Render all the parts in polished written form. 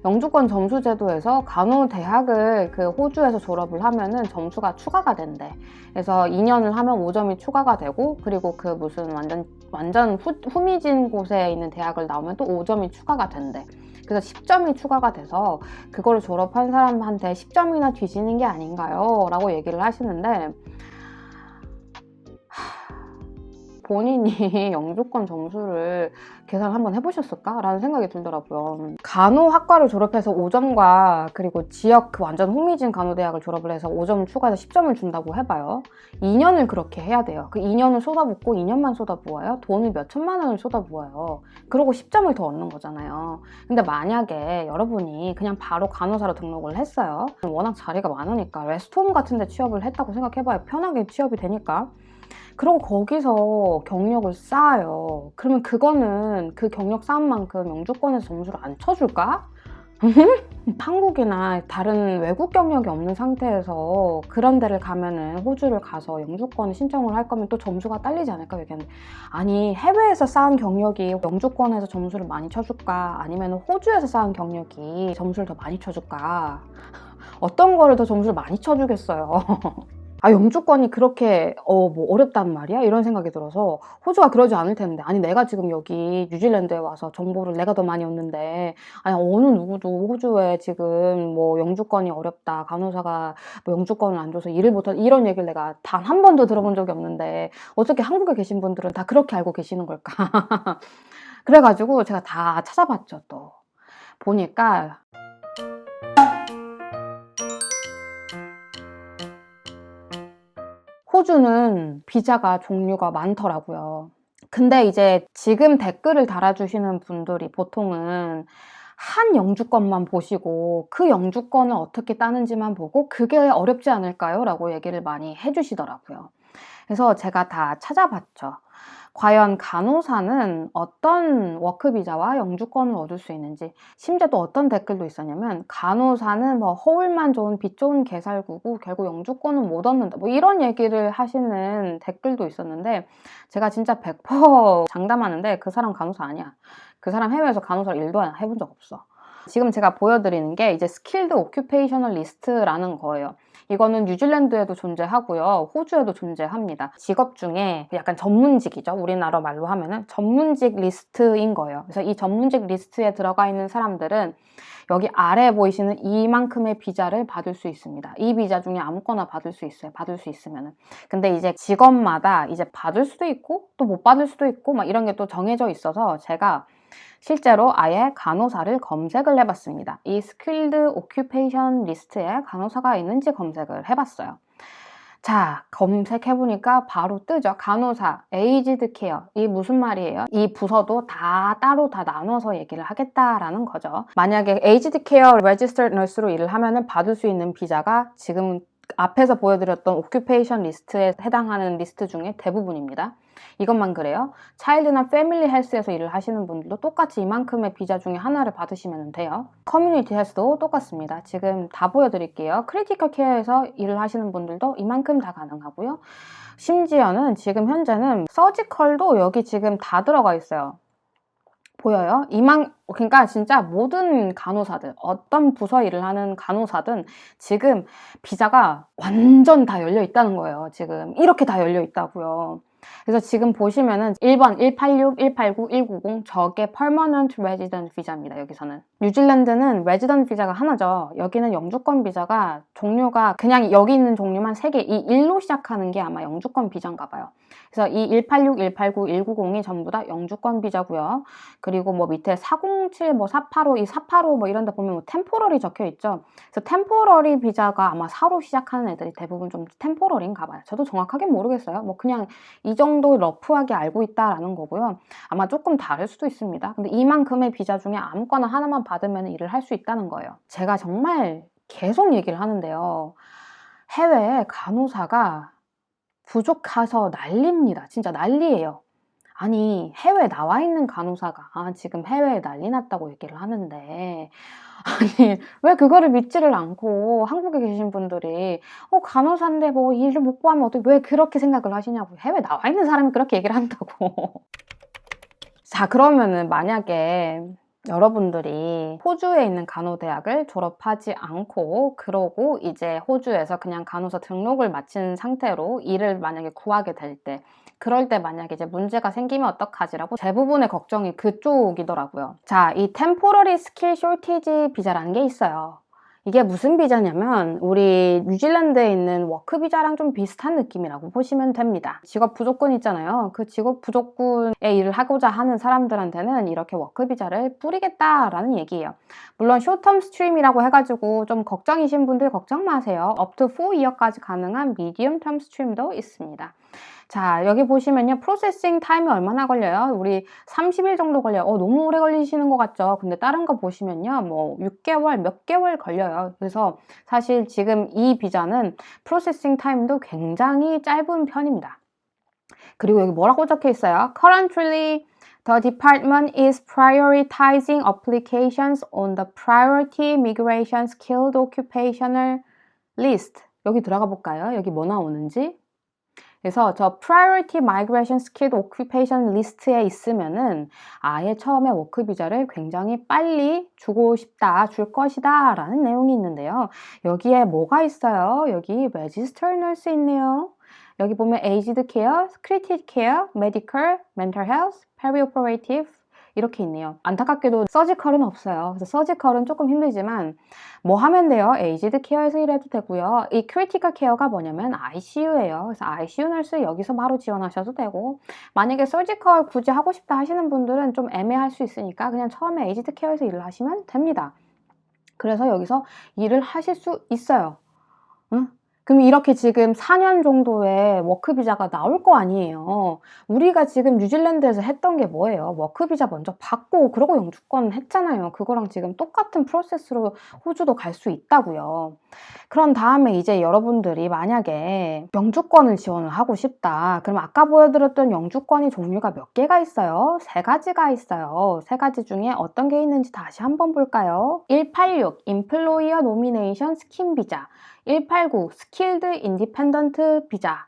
영주권 점수 제도에서 간호대학을 그 호주에서 졸업을 하면은 점수가 추가가 된대. 그래서 2년을 하면 5점이 추가가 되고, 그리고 그 무슨 완전 후미진 곳에 있는 대학을 나오면 또 5점이 추가가 된대. 그래서 10점이 추가가 돼서 그거를 졸업한 사람한테 10점이나 뒤지는 게 아닌가요? 라고 얘기를 하시는데, 본인이 영주권 점수를 계산 한번 해보셨을까? 라는 생각이 들더라고요. 간호학과를 졸업해서 5점과 그리고 지역 그 완전 후미진 간호대학을 졸업을 해서 5점 추가해서 10점을 준다고 해봐요. 2년을 그렇게 해야 돼요. 그 2년을 쏟아붓고 2년만 쏟아부어요? 돈을 몇 천만 원을 쏟아부어요. 그러고 10점을 더 얻는 거잖아요. 근데 만약에 여러분이 그냥 바로 간호사로 등록을 했어요. 워낙 자리가 많으니까 레스토홈 같은 데 취업을 했다고 생각해봐요. 편하게 취업이 되니까. 그리고 거기서 경력을 쌓아요. 그러면 그거는 그 경력 쌓은 만큼 영주권에서 점수를 안 쳐줄까? 한국이나 다른 외국 경력이 없는 상태에서 그런 데를 가면은 호주를 가서 영주권 신청을 할 거면 또 점수가 딸리지 않을까 얘기하는데, 아니 해외에서 쌓은 경력이 영주권에서 점수를 많이 쳐줄까? 아니면 호주에서 쌓은 경력이 점수를 더 많이 쳐줄까? 어떤 거를 더 점수를 많이 쳐주겠어요. 아, 영주권이 그렇게 뭐 어렵단 말이야? 이런 생각이 들어서 호주가 그러지 않을 텐데, 아니 내가 지금 여기 뉴질랜드에 와서 정보를 내가 더 많이 얻는데, 아니 어느 누구도 호주에 지금 뭐 영주권이 어렵다, 간호사가 뭐 영주권을 안 줘서 일을 못한, 이런 얘기를 내가 단 한 번도 들어본 적이 없는데 어떻게 한국에 계신 분들은 다 그렇게 알고 계시는 걸까? 그래가지고 제가 다 찾아봤죠. 또 보니까 호주는 비자가 종류가 많더라고요. 근데 이제 지금 댓글을 달아주시는 분들이 보통은 한 영주권만 보시고 그 영주권을 어떻게 따는지만 보고 그게 어렵지 않을까요? 라고 얘기를 많이 해주시더라고요. 그래서 제가 다 찾아봤죠. 과연 간호사는 어떤 워크비자와 영주권을 얻을 수 있는지, 심지어 또 어떤 댓글도 있었냐면 간호사는 뭐 허울만 좋은 빚 좋은 개살구고 결국 영주권은 못 얻는다, 뭐 이런 얘기를 하시는 댓글도 있었는데, 제가 진짜 100% 장담하는데 그 사람 간호사 아니야. 그 사람 해외에서 간호사를 일도 해본 적 없어. 지금 제가 보여드리는 게 이제 스킬드 오큐페이셔널 리스트라는 거예요. 이거는 뉴질랜드에도 존재하고요, 호주에도 존재합니다. 직업 중에 약간 전문직이죠. 우리나라 말로 하면은 전문직 리스트인 거예요. 그래서 이 전문직 리스트에 들어가 있는 사람들은 여기 아래 보이시는 이만큼의 비자를 받을 수 있습니다. 이 비자 중에 아무거나 받을 수 있어요. 받을 수 있으면은. 근데 이제 직업마다 이제 받을 수도 있고 또 못 받을 수도 있고 막 이런 게 또 정해져 있어서 제가 실제로 아예 간호사를 검색을 해봤습니다. 이 스킬드 오큐페이션 리스트에 간호사가 있는지 검색을 해봤어요. 자, 검색해보니까 바로 뜨죠. 간호사, 에이지드 케어. 이 무슨 말이에요? 이 부서도 다 따로 다 나눠서 얘기를 하겠다라는 거죠. 만약에 에이지드 케어 레지스터드 너스로 일을 하면은 받을 수 있는 비자가 지금 앞에서 보여드렸던 오큐페이션 리스트에 해당하는 리스트 중에 대부분입니다. 이것만 그래요. 차일드나 패밀리 헬스에서 일을 하시는 분들도 똑같이 이만큼의 비자 중에 하나를 받으시면 돼요. 커뮤니티 헬스도 똑같습니다. 지금 다 보여드릴게요. 크리티컬 케어에서 일을 하시는 분들도 이만큼 다 가능하고요. 심지어는 지금 현재는 서지컬도 여기 지금 다 들어가 있어요. 보여요? 그러니까 진짜 모든 간호사들, 어떤 부서 일을 하는 간호사든 지금 비자가 완전 다 열려 있다는 거예요. 지금 이렇게 다 열려 있다고요. 그래서 지금 보시면은 1번 186, 189, 190 저게 Permanent Resident 비자입니다. 여기서는 뉴질랜드는 레지던트 비자가 하나죠. 여기는 영주권 비자가 종류가 그냥 여기 있는 종류만 3개, 이 1로 시작하는 게 아마 영주권 비자인가 봐요. 그래서 이 186, 189, 190이 전부 다 영주권 비자고요. 그리고 뭐 밑에 407, 뭐 485, 이 485 뭐 이런 데 보면 뭐 템포러리 적혀 있죠. 그래서 템포러리 비자가 아마 4로 시작하는 애들이 대부분 좀 템포러리인가 봐요. 저도 정확하게 모르겠어요. 뭐 그냥 이 정도 러프하게 알고 있다라는 거고요. 아마 조금 다를 수도 있습니다. 근데 이만큼의 비자 중에 아무거나 하나만 받으면 일을 할 수 있다는 거예요. 제가 정말 계속 얘기를 하는데요. 해외에 간호사가 부족해서 난립니다. 진짜 난리예요. 아니 해외에 나와 있는 간호사가 지금 해외에 난리 났다고 얘기를 하는데, 아니 왜 그거를 믿지를 않고 한국에 계신 분들이 간호사인데 뭐 일을 못 구하면 어떻게, 왜 그렇게 생각을 하시냐고. 해외에 나와 있는 사람이 그렇게 얘기를 한다고. 자, 그러면은 만약에 여러분들이 호주에 있는 간호대학을 졸업하지 않고 그러고 이제 호주에서 그냥 간호사 등록을 마친 상태로 일을 만약에 구하게 될 때, 그럴 때 만약에 이제 문제가 생기면 어떡하지라고 대부분의 걱정이 그쪽이더라고요. 자, 이 Temporary Skill Shortage 비자라는 게 있어요. 이게 무슨 비자냐면 우리 뉴질랜드에 있는 워크 비자랑 좀 비슷한 느낌이라고 보시면 됩니다. 직업 부족군 있잖아요. 그 직업 부족군의 일을 하고자 하는 사람들한테는 이렇게 워크 비자를 뿌리겠다라는 얘기예요. 물론 쇼텀 스트림이라고 해가지고 좀 걱정이신 분들 걱정 마세요. up to 4year까지 가능한 미디엄 텀 스트림도 있습니다. 자, 여기 보시면요. 프로세싱 타임이 얼마나 걸려요? 우리 30일 정도 걸려요. 너무 오래 걸리시는 것 같죠? 근데 다른 거 보시면요. 뭐 6개월, 몇 개월 걸려요. 그래서 사실 지금 이 비자는 프로세싱 타임도 굉장히 짧은 편입니다. 그리고 여기 뭐라고 적혀 있어요? Currently, the department is prioritizing applications on the priority migration skilled occupational list. 여기 들어가 볼까요? 여기 뭐 나오는지? 그래서 저 Priority Migration Skilled Occupation List에 있으면은 아예 처음에 워크 비자를 굉장히 빨리 주고 싶다, 줄 것이다 라는 내용이 있는데요. 여기에 뭐가 있어요? 여기 Register Nurse 있네요. 여기 보면 Aged Care, Critical Care, Medical, Mental Health, Perioperative 이렇게 있네요. 안타깝게도 서지컬은 없어요. 그래서 서지컬은 조금 힘들지만 뭐 하면 돼요? 에이지드 케어에서 일해도 되고요. 이 크리티컬 케어가 뭐냐면 ICU예요. 그래서 ICU 널스 여기서 바로 지원하셔도 되고, 만약에 서지컬 굳이 하고 싶다 하시는 분들은 좀 애매할 수 있으니까 그냥 처음에 에이지드 케어에서 일을 하시면 됩니다. 그래서 여기서 일을 하실 수 있어요. 응? 그럼 이렇게 지금 4년 정도의 워크 비자가 나올 거 아니에요. 우리가 지금 뉴질랜드에서 했던 게 뭐예요? 워크 비자 먼저 받고 그러고 영주권 했잖아요. 그거랑 지금 똑같은 프로세스로 호주도 갈 수 있다고요. 그런 다음에 이제 여러분들이 만약에 영주권을 지원을 하고 싶다. 그럼 아까 보여드렸던 영주권이 종류가 몇 개가 있어요? 3가지가 있어요. 3가지 중에 어떤 게 있는지 다시 한번 볼까요? 186 Employer Nomination Scheme 비자, 189 Skilled Independent 비자,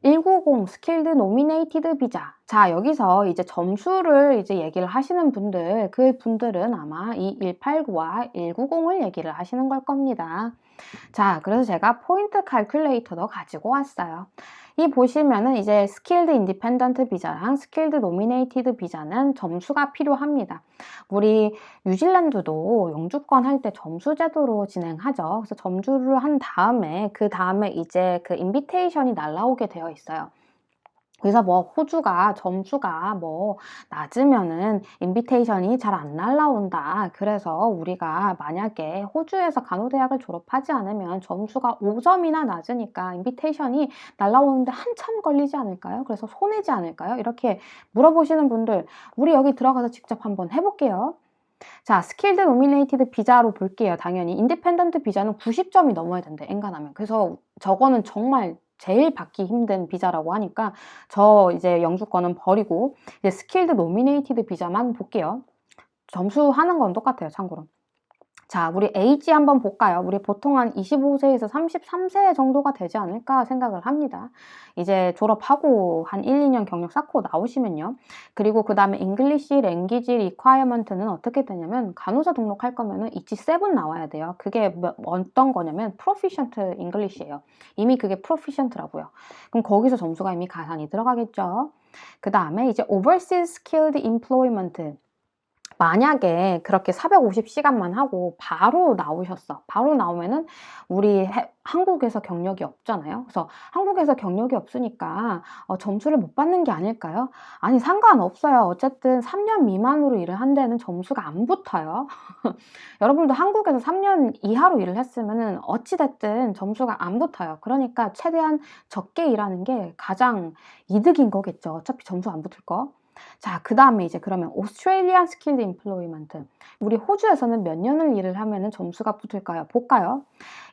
190 스킬드 노미네이티드 비자. 자, 여기서 이제 점수를 이제 얘기를 하시는 분들, 그 분들은 아마 이 189와 190을 얘기를 하시는 걸 겁니다. 자, 그래서 제가 포인트 칼큘레이터도 가지고 왔어요. 이 보시면은 이제 스킬드 인디펜던트 비자랑 스킬드 노미네이티드 비자는 점수가 필요합니다. 우리 뉴질랜드도 영주권 할 때 점수 제도로 진행하죠. 그래서 점수를 한 다음에 그 다음에 이제 그 인비테이션이 날라오게 되어 있어요. 그래서 뭐 호주가 점수가 뭐 낮으면은 인비테이션이 잘 안 날라온다. 그래서 우리가 만약에 호주에서 간호대학을 졸업하지 않으면 점수가 5점이나 낮으니까 인비테이션이 날라오는데 한참 걸리지 않을까요? 그래서 손해지 않을까요? 이렇게 물어보시는 분들, 우리 여기 들어가서 직접 한번 해볼게요. 자, 스킬드 노미네이티드 비자로 볼게요. 당연히 인디펜던트 비자는 90점이 넘어야 된대, 엔간하면. 그래서 저거는 정말 제일 받기 힘든 비자라고 하니까 저 이제 영주권은 버리고 이제 스킬드 노미네이티드 비자만 볼게요. 점수 하는 건 똑같아요, 참고로. 자, 우리 에이지 한번 볼까요? 우리 보통 한 25세에서 33세 정도가 되지 않을까 생각을 합니다. 이제 졸업하고 한 1, 2년 경력 쌓고 나오시면요. 그리고 그 다음에 잉글리시 랭귀지 리콰이어먼트는 어떻게 되냐면 간호사 등록할 거면은 ET7 나와야 돼요. 그게 어떤 거냐면 프로피션트 잉글리시예요. 이미 그게 프로피션트라고요. 그럼 거기서 점수가 이미 가산이 들어가겠죠. 그 다음에 이제 Overseas Skilled Employment, 만약에 그렇게 450시간만 하고 바로 나오셨어. 바로 나오면은 우리 한국에서 경력이 없잖아요. 그래서 한국에서 경력이 없으니까 점수를 못 받는 게 아닐까요? 아니, 상관없어요. 어쨌든 3년 미만으로 일을 한 데는 점수가 안 붙어요. 여러분도 한국에서 3년 이하로 일을 했으면은 어찌됐든 점수가 안 붙어요. 그러니까 최대한 적게 일하는 게 가장 이득인 거겠죠. 어차피 점수 안 붙을 거. 자, 그 다음에 이제 그러면 오스트레일리안 스킬드 임플로이먼트, 우리 호주에서는 몇 년을 일을 하면 점수가 붙을까요? 볼까요?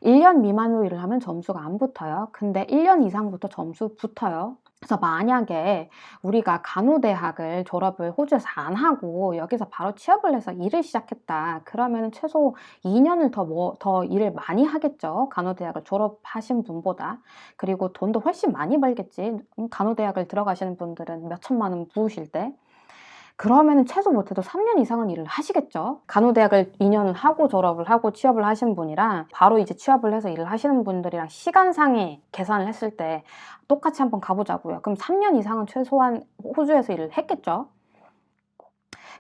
1년 미만으로 일을 하면 점수가 안 붙어요. 근데 1년 이상부터 점수 붙어요. 그래서 만약에 우리가 간호대학을 졸업을 호주에서 안 하고 여기서 바로 취업을 해서 일을 시작했다. 그러면 최소 2년을 더 일을 많이 하겠죠. 간호대학을 졸업하신 분보다. 그리고 돈도 훨씬 많이 벌겠지. 간호대학을 들어가시는 분들은 몇 천만 원 부으실 때. 그러면은 최소 못해도 3년 이상은 일을 하시겠죠. 간호대학을 2년은 하고 졸업을 하고 취업을 하신 분이랑 바로 이제 취업을 해서 일을 하시는 분들이랑 시간상의 계산을 했을 때 똑같이 한번 가보자고요. 그럼 3년 이상은 최소한 호주에서 일을 했겠죠.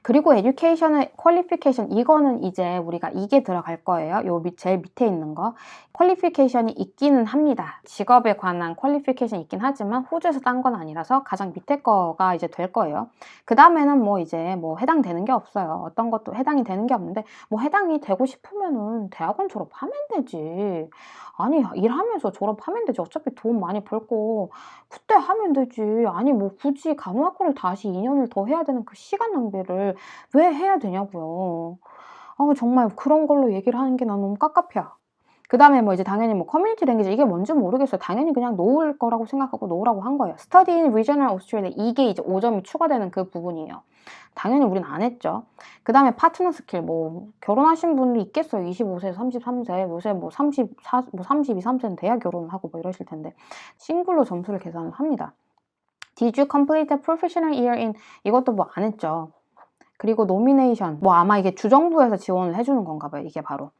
그리고 education의 qualification, 이거는 이제 우리가 이게 들어갈 거예요. 요 제일 밑에 있는 거. qualification이 있기는 합니다. 직업에 관한 qualification 있긴 하지만 호주에서 딴 건 아니라서 가장 밑에 거가 이제 될 거예요. 그 다음에는 뭐 이제 뭐 해당되는 게 없어요. 어떤 것도 해당이 되는 게 없는데, 뭐 해당이 되고 싶으면은 대학원 졸업하면 되지. 아니, 일하면서 졸업하면 되지. 어차피 돈 많이 벌고 그때 하면 되지. 아니, 뭐 굳이 간호학과를 다시 2년을 더 해야 되는 그 시간 낭비를 왜 해야 되냐고요. 정말 그런 걸로 얘기를 하는 게 난 너무 깝깝해요. 그다음에 뭐 이제 당연히 뭐 커뮤니티 랭귀지, 이게 뭔지 모르겠어요. 당연히 그냥 노을 거라고 생각하고 노라고 한 거예요. Study in Regional Australia, 이게 이제 5점이 추가되는 그 부분이에요. 당연히 우린 안 했죠. 그다음에 파트너 스킬, 뭐 결혼하신 분이 있겠어요. 25세, 33세, 요새 뭐 34, 뭐 32, 3세는 돼야 결혼을 하고 뭐 이러실 텐데 싱글로 점수를 계산을 합니다. Did you complete a professional year in, 이것도 뭐 안 했죠. 그리고 노미네이션, 뭐 아마 이게 주정부에서 지원을 해주는 건가 봐요. 이게 바로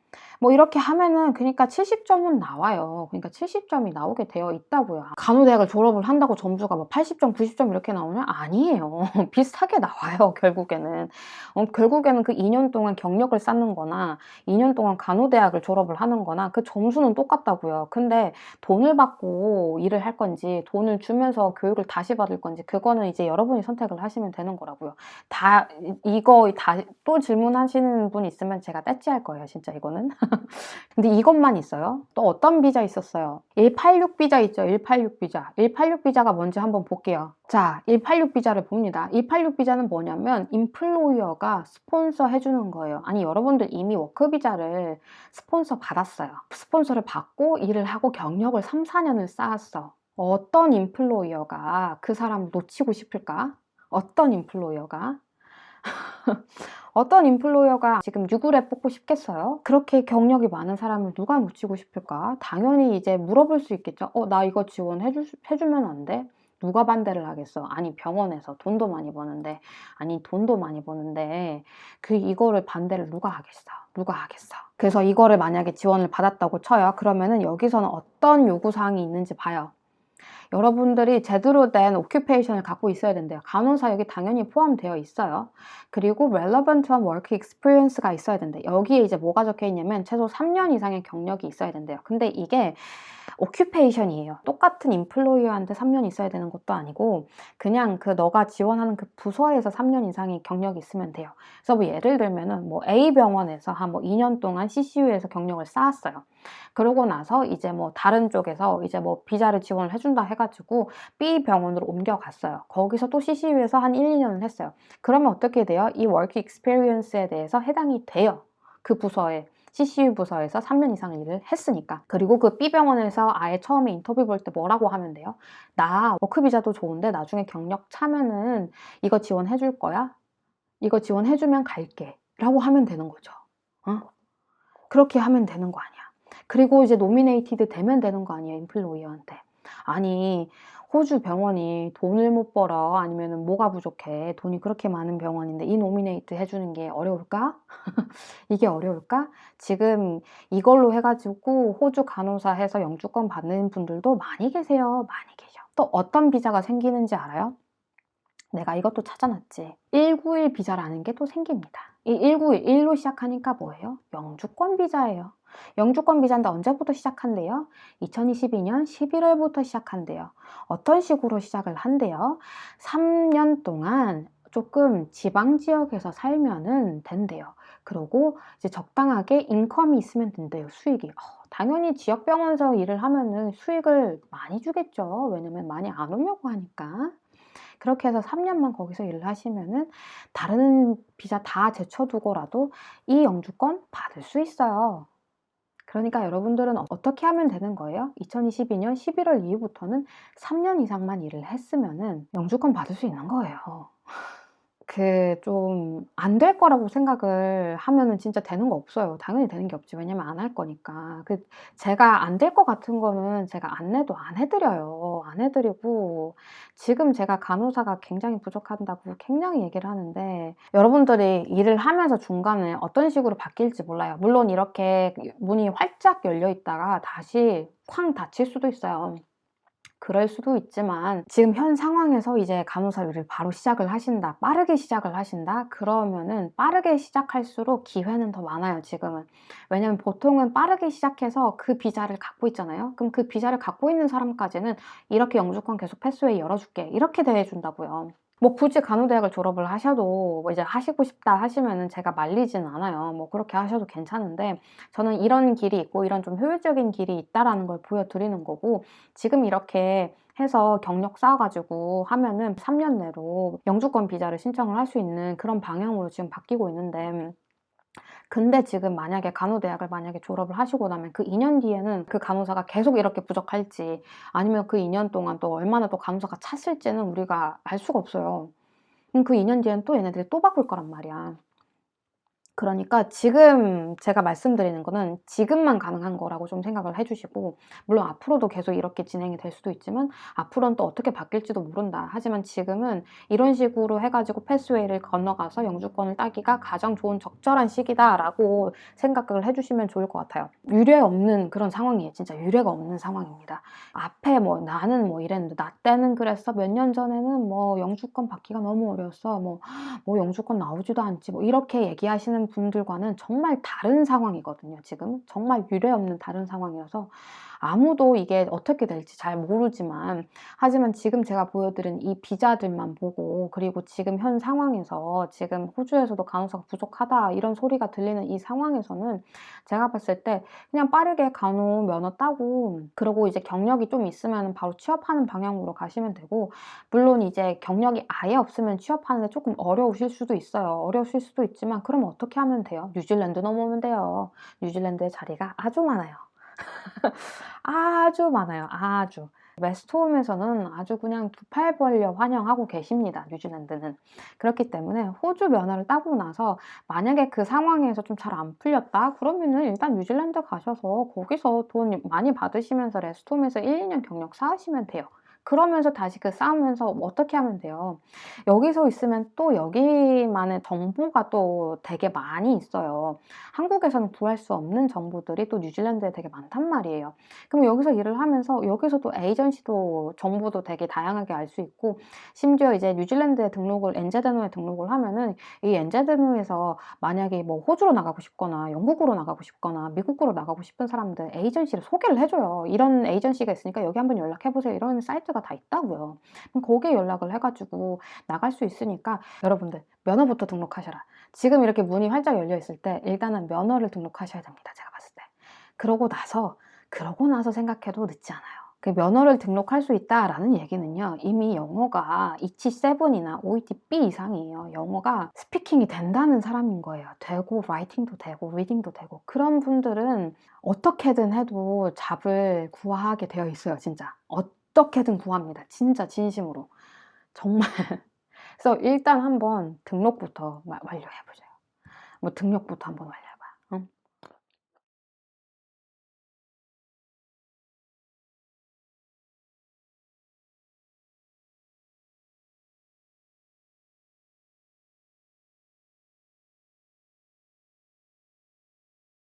뭐 이렇게 하면은 그러니까 70점은 나와요. 그러니까 70점이 나오게 되어 있다고요. 간호대학을 졸업을 한다고 점수가 뭐 80점, 90점 이렇게 나오면 아니에요. 비슷하게 나와요. 결국에는 그 2년 동안 경력을 쌓는 거나 2년 동안 간호대학을 졸업을 하는 거나 그 점수는 똑같다고요. 근데 돈을 받고 일을 할 건지 돈을 주면서 교육을 다시 받을 건지 그거는 이제 여러분이 선택을 하시면 되는 거라고요. 이거 또 질문하시는 분 있으면 제가 떼찌할 거예요. 진짜 이거는. 근데 이것만 있어요? 또 어떤 비자 있었어요? 186 비자 있죠. 186 비자. 186 비자가 뭔지 한번 볼게요. 자, 186 비자를 봅니다. 186 비자는 뭐냐면 임플로이어가 스폰서 해주는 거예요. 아니, 여러분들 이미 워크 비자를 스폰서 받았어요. 스폰서를 받고 일을 하고 경력을 3, 4년을 쌓았어. 어떤 임플로이어가 그 사람을 놓치고 싶을까? 어떤 임플로이어가? 어떤 임플로이어가 지금 유구레 뽑고 싶겠어요? 그렇게 경력이 많은 사람을 누가 놓치고 싶을까? 당연히 이제 물어볼 수 있겠죠. 나 이거 해주면 안 돼? 누가 반대를 하겠어? 아니, 병원에서 돈도 많이 버는데, 이거를 반대를 누가 하겠어? 누가 하겠어? 그래서 이거를 만약에 지원을 받았다고 쳐요. 그러면은 여기서는 어떤 요구사항이 있는지 봐요. 여러분들이 제대로 된 오큐페이션을 갖고 있어야 된대요. 간호사 여기 당연히 포함되어 있어요. 그리고 relevant한 work experience가 있어야 된대요. 여기에 이제 뭐가 적혀 있냐면 최소 3년 이상의 경력이 있어야 된대요. 근데 이게 오큐페이션이에요. 똑같은 임플로이어한테 3년 있어야 되는 것도 아니고 그냥 너가 지원하는 그 부서에서 3년 이상의 경력이 있으면 돼요. 그래서 뭐 예를 들면은 뭐 A 병원에서 한 뭐 2년 동안 CCU에서 경력을 쌓았어요. 그러고 나서 이제 뭐 다른 쪽에서 이제 뭐 비자를 지원을 해준다 해가지고 B 병원으로 옮겨갔어요. 거기서 또 CCU에서 한 1, 2년을 했어요. 그러면 어떻게 돼요? 이 work experience에 대해서 해당이 돼요. 그 부서에. CCU 부서에서 3년 이상 일을 했으니까. 그리고 그 B병원에서 아예 처음에 인터뷰 볼 때 뭐라고 하면 돼요? 나 워크비자도 좋은데 나중에 경력 차면은 이거 지원해 줄 거야? 이거 지원해주면 갈게. 라고 하면 되는 거죠. 그렇게 하면 되는 거 아니야. 그리고 이제 노미네이티드 되면 되는 거 아니에요, 임플로이어한테. 아니, 호주 병원이 돈을 못 벌어? 아니면은 뭐가 부족해? 돈이 그렇게 많은 병원인데 이 노미네이트 해주는 게 어려울까? 이게 어려울까? 지금 이걸로 해가지고 호주 간호사 해서 영주권 받는 분들도 많이 계세요. 많이 계셔. 또 어떤 비자가 생기는지 알아요? 내가 이것도 찾아놨지. 191 비자라는 게 또 생깁니다. 이 191, 1로 시작하니까 뭐예요? 영주권 비자예요. 영주권 비자인데 언제부터 시작한대요? 2022년 11월부터 시작한대요. 어떤 식으로 시작을 한대요? 3년 동안 조금 지방 지역에서 살면은 된대요. 그리고 이제 적당하게 인컴이 있으면 된대요. 수익이. 당연히 지역병원에서 일을 하면은 수익을 많이 주겠죠. 왜냐면 많이 안 오려고 하니까. 그렇게 해서 3년만 거기서 일을 하시면은 다른 비자 다 제쳐두고라도 이 영주권 받을 수 있어요. 그러니까 여러분들은 어떻게 하면 되는 거예요? 2022년 11월 이후부터는 3년 이상만 일을 했으면은 영주권 받을 수 있는 거예요. 좀 안 될 거라고 생각을 하면은 진짜 되는 거 없어요. 당연히 되는 게 없지. 왜냐면 안 할 거니까. 제가 안 될 것 같은 거는 제가 안내도 안 해 드려요. 안 해 드리고 지금 제가 간호사가 굉장히 부족한다고 굉장히 얘기를 하는데 여러분들이 일을 하면서 중간에 어떤 식으로 바뀔지 몰라요. 물론 이렇게 문이 활짝 열려 있다가 다시 쾅 닫힐 수도 있어요. 그럴 수도 있지만 지금 현 상황에서 이제 간호사 일을 바로 시작을 하신다, 빠르게 시작을 하신다? 그러면은 빠르게 시작할수록 기회는 더 많아요, 지금은. 왜냐면 보통은 빠르게 시작해서 그 비자를 갖고 있잖아요. 그럼 그 비자를 갖고 있는 사람까지는 이렇게 영주권 계속 패스웨이 열어줄게. 이렇게 대해준다고요. 뭐 굳이 간호대학을 졸업을 하셔도 뭐 이제 하시고 싶다 하시면은 제가 말리진 않아요. 뭐 그렇게 하셔도 괜찮은데 저는 이런 길이 있고 이런 좀 효율적인 길이 있다라는 걸 보여드리는 거고 지금 이렇게 해서 경력 쌓아가지고 하면은 3년 내로 영주권 비자를 신청을 할 수 있는 그런 방향으로 지금 바뀌고 있는데 근데 지금 만약에 간호대학을 만약에 졸업을 하시고 나면 그 2년 뒤에는 그 간호사가 계속 이렇게 부족할지 아니면 그 2년 동안 또 얼마나 또 간호사가 찼을지는 우리가 알 수가 없어요. 그럼 그 2년 뒤엔 또 얘네들이 또 바꿀 거란 말이야. 그러니까 지금 제가 말씀드리는 거는 지금만 가능한 거라고 좀 생각을 해 주시고 물론 앞으로도 계속 이렇게 진행이 될 수도 있지만 앞으로는 또 어떻게 바뀔지도 모른다. 하지만 지금은 이런 식으로 해 가지고 패스웨이를 건너가서 영주권을 따기가 가장 좋은 적절한 시기다라고 생각을 해 주시면 좋을 것 같아요. 유례 없는 그런 상황이에요. 진짜 유례가 없는 상황입니다. 앞에 뭐 나는 뭐 이랬는데 나 때는 그랬어. 몇 년 전에는 뭐 영주권 받기가 너무 어려웠어. 뭐 영주권 나오지도 않지. 뭐 이렇게 얘기하시는 분들과는 정말 다른 상황이거든요, 지금. 정말 유례 없는 다른 상황이어서 아무도 이게 어떻게 될지 잘 모르지만 하지만 지금 제가 보여드린 이 비자들만 보고 그리고 지금 현 상황에서 지금 호주에서도 간호사가 부족하다 이런 소리가 들리는 이 상황에서는 제가 봤을 때 그냥 빠르게 간호 면허 따고 그러고 이제 경력이 좀 있으면 바로 취업하는 방향으로 가시면 되고 물론 이제 경력이 아예 없으면 취업하는데 조금 어려우실 수도 있어요. 어려우실 수도 있지만 그럼 어떻게 하면 돼요? 뉴질랜드 넘어오면 돼요. 뉴질랜드에 자리가 아주 많아요. 아주 많아요. 아주. 웨스트홈에서는 아주 그냥 두 팔 벌려 환영하고 계십니다, 뉴질랜드는. 그렇기 때문에 호주 면허를 따고 나서 만약에 그 상황에서 좀 잘 안 풀렸다? 그러면은 일단 뉴질랜드 가셔서 거기서 돈 많이 받으시면서 웨스트홈에서 1-2년 경력 쌓으시면 돼요. 그러면서 다시 쌓으면서 어떻게 하면 돼요? 여기서 있으면 또 여기만의 정보가 또 되게 많이 있어요. 한국에서는 구할 수 없는 정보들이 또 뉴질랜드에 되게 많단 말이에요. 그럼 여기서 일을 하면서 여기서도 에이전시도 정보도 되게 다양하게 알 수 있고 심지어 이제 뉴질랜드에 등록을 엔제드노에 등록을 하면은 이 엔제드노에서 만약에 뭐 호주로 나가고 싶거나 영국으로 나가고 싶거나 미국으로 나가고 싶은 사람들 에이전시를 소개를 해줘요. 이런 에이전시가 있으니까 여기 한번 연락해보세요. 이런 사이트가 다 있다고요. 그럼 거기에 연락을 해가지고 나갈 수 있으니까 여러분들 면허부터 등록하셔라. 지금 이렇게 문이 활짝 열려 있을 때 일단은 면허를 등록하셔야 됩니다. 제가 봤을 때. 그러고 나서 생각해도 늦지 않아요. 그 면허를 등록할 수 있다라는 얘기는요. 이미 영어가 ET7이나 OET B 이상이에요. 영어가 스피킹이 된다는 사람인 거예요. 되고 라이팅도 되고 리딩도 되고 그런 분들은 어떻게든 해도 잡을 구하게 되어 있어요. 진짜. 어떻게든 구합니다. 진짜 진심으로. 정말. 그래서 일단 한번 등록부터 완료해 보세요. 뭐 등록부터 한번 완료해